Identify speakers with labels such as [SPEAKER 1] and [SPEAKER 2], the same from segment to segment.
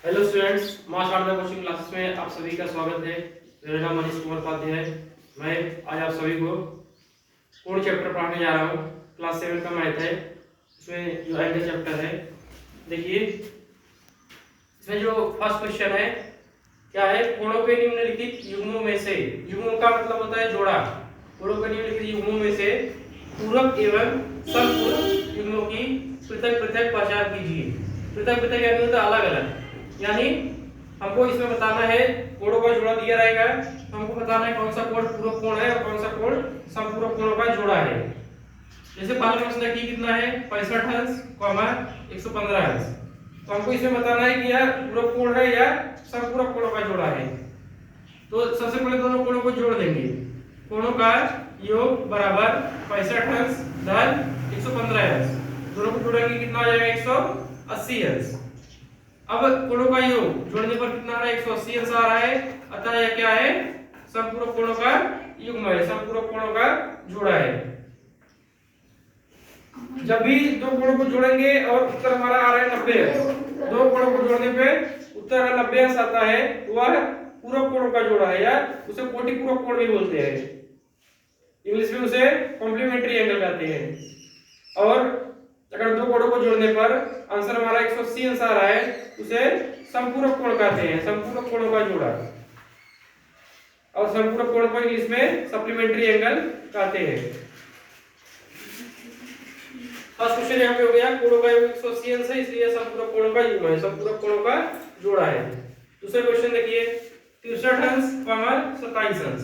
[SPEAKER 1] Hello students, मां Sharda coaching classes में आप सभी का स्वागत है। मेरा नाम मनीष कुमार उपाध्याय है। मैं आज आप सभी को कोड चैप्टर पढ़ाने जा रहा हूँ। क्लास 7 का मैथ है। इसमें जो एंगल चैप्टर है, देखिए इसमें जो फर्स्ट क्वेश्चन है क्या है, कोणों के निम्नलिखित युग्मों में से, युग्मों का मतलब होता है जोड़ा, कोणों के निम्नलिखित युग्मों में से पूरक एवं समपूरक युग्मों की पृथक पृथक पहचान कीजिए। पृथक पृथक यानी होता है अलग अलग, यानी हमको इसमें बताना है, कोणों का जोड़ा दिया रहेगा तो हमको बताना है कौन सा कोण पूरक कोण है और कौन सा कोण समपूरक कोणों का जोड़ा है। जैसे पहला प्रश्न देखिए कितना है, 65 अंश, 115 अंश। तो हमको इसमें बताना है कि यह पूरक कोण है या समपूरक कोणों का जोड़ा है। तो सबसे पहले दोनों कोणों को जोड़ देंगे। कोणों का योग बराबर 65 अंश धन 115 अंश, दोनों को जोड़ेंगे कितना आ जाएगा, 180 अंश। अब कोणों का योग जोड़ने पर कितना आ रहा है, 180 अंश आ रहा है। अतः यह क्या है, समपूरक कोणों का युग्म है, समपूरक कोणों का जोड़ा है। जब भी दो कोणों को जोड़ेंगे और उत्तर हमारा आ रहा है 90 अंश, दो कोणों को जोड़ने पे उत्तर 90 अंश आता है, वह पूरक कोणों का जोड़ा है, या उसे कोटि पूरक कोण भी बोलते हैं। इंग्लिश में उसे कॉम्प्लीमेंट्री एंगल कहते हैं। और अगर दो कोणों को जोड़ने पर आंसर हमारा 180 अंश आ रहा है, उसे समपूरक कोण कहते हैं, समपूरक कोणों का जोड़ा। और समपूरक कोण को इंग्लिश में सप्लीमेंट्री एंगल कहते हैं। फर्स्ट क्वेश्चन यहाँ पे हो गया, कोणों का योग 180 अंश है, इसलिए समपूरक कोणों का युग्म है, समपूरक कोणों का जोड़ा है। दूसरा क्वेश्चन देखिए, 63 अंश, 27 अंश।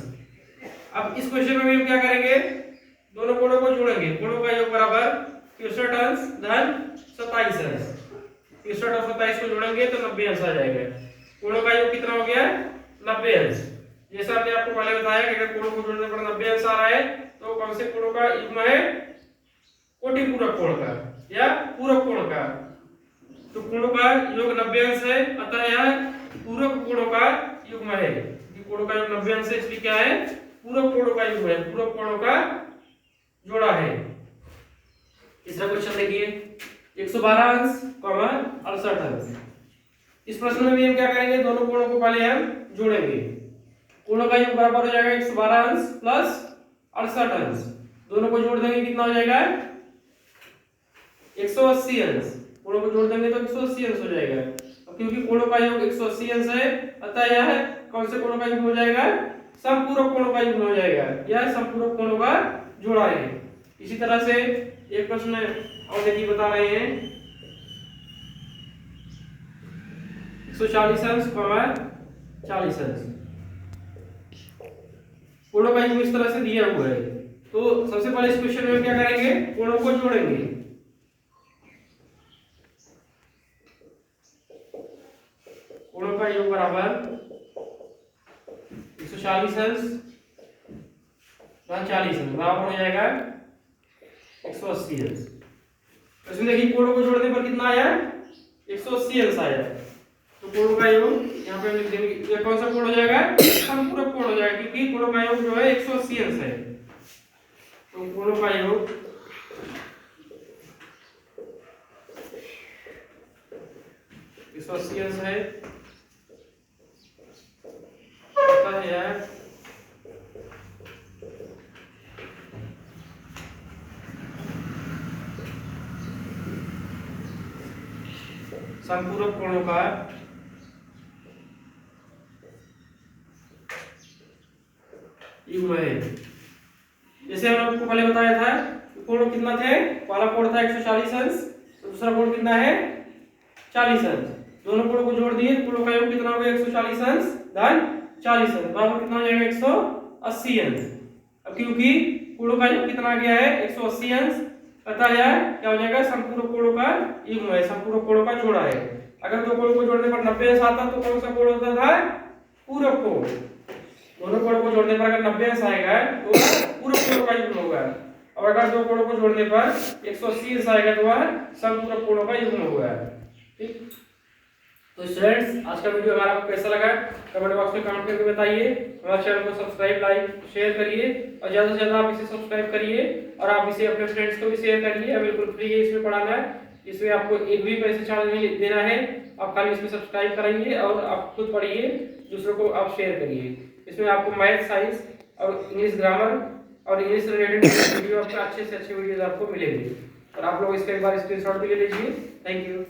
[SPEAKER 1] अब इस क्वेश्चन में भी हम क्या करेंगे, दोनों कोणों को जोड़ेंगे। कोणों का योग बराबर 63 अंश धन 27 अंश। 63 और 27 को जोड़ेंगे तो 90 अंश आ जाएगा। कोणों का योग कितना हो गया, 90 अंश। जैसा हमने आपको पहले बताया कि अगर कोणों को जोड़ने पर 90 अंश आ रहा है तो कौन से कोणों का युग्म है, कोटि पूरक कोण का या पूरक कोण का। तो कोणों का योग 90 अंश है, अतः यह पूरक कोणों का युग्म है। कोणों का योग 90 अंश है, इसलिए क्या है, पूरक कोणों का युग्म है, पूरक कोणों का जोड़ा है। तीसरा क्वेश्चन देखिए, 112 अंश, 68 अंश। इस प्रश्न में भी हम क्या करेंगे, दोनों कोणों को पहले हम जोड़ेंगे। कोणों का योग बराबर हो जाएगा 112 अंश प्लस 68 अंश, दोनों को जोड़ देंगे कितना हो जाएगा, 180 अंश। कोणों को जोड़ देंगे तो 180 अंश हो जाएगा। अब क्योंकि कोणों का योग 180 अंश है, अतः यह कौन से कोणों का युग्म हो जाएगा, समपूरक कोणों का युग्म हो जाएगा, यह समपूरक कोणों का जोड़ा है। इसी तरह से एक प्रश्न और देखिए बता रहे हैं, 140 अंश, 40 अंश। कोणों का युग्म इस तरह से दिया हुआ है। तो सबसे पहले इस क्वेश्चन में क्या करेंगे, कोणों को जोड़ेंगे। कोणों का योग बराबर 140 अंश 40 अंश बराबर हो जाएगा 180 अंश। इसमें देखिए कोणों को जोड़ने पर कितना आया, 180 अंश आया। तो कोणों का योग यहाँ पे लिख देंगे, ये कौन सा कोण हो जाएगा, समपूरक कोण हो जाएगा, क्योंकि कोणों का योग जो है 180 अंश है। तो कोणों का योग 180 अंश है, यह समपूरक कोणों का युग्म है। जैसे हमने आपको पहले बताया था, कोण कितना थे, पहला कोण था 140 अंश, तो दूसरा कोण कितना है, 40 अंश। दोनों कोणों को जोड़ दिए, कोणों का योग कितना हो गया, 140 अंश धन 40 अंश बराबर कितना हो जाएगा, 180 अंश। अब क्योंकि कोणों का योग कितना आ गया है, 180 अंश, अतः यह क्या हो जाएगा, समपूरक कोणों का युग्म है, समपूरक कोणों का जोड़ा है। अगर दो कोणों को जोड़ने पर 90 अंश आता तो कौन सा कोण होता था, पूरक कोण। दोनों कोणों को जोड़ने पर अगर 90 अंश आएगा तो पूरक कोणों का युग्म होगा, और अगर दो कोणों को जोड़ने पर 180 अंश आएगा तो वह समपूरक कोणों का युग्म होगा। ठीक, तो स्टूडेंट्स आज का वीडियो अगर आपको कैसा लगा कमेंट बॉक्स में कमेंट करके बताइए। हमारे चैनल को सब्सक्राइब, लाइक, शेयर करिए और ज्यादा से ज्यादा आप इसे सब्सक्राइब करिए और आप इसे अपने फ्रेंड्स को भी शेयर करिए। बिल्कुल फ्री है इसमें पढ़ाना है। इसमें आपको एक भी पैसे चार्ज नहीं देना है, आप खाली इसमें सब्सक्राइब कराइए और आप खुद पढ़िए, दूसरों को आप शेयर करिए। इसमें आपको मैथ, साइंस और इंग्लिश ग्रामर और इंग्लिश रिलेटेड वीडियो आपका अच्छे से अच्छे वीडियोज आपको मिलेंगे। और आप लोग इसका एक बार स्क्रीनशॉट भी ले लीजिए। Thank you.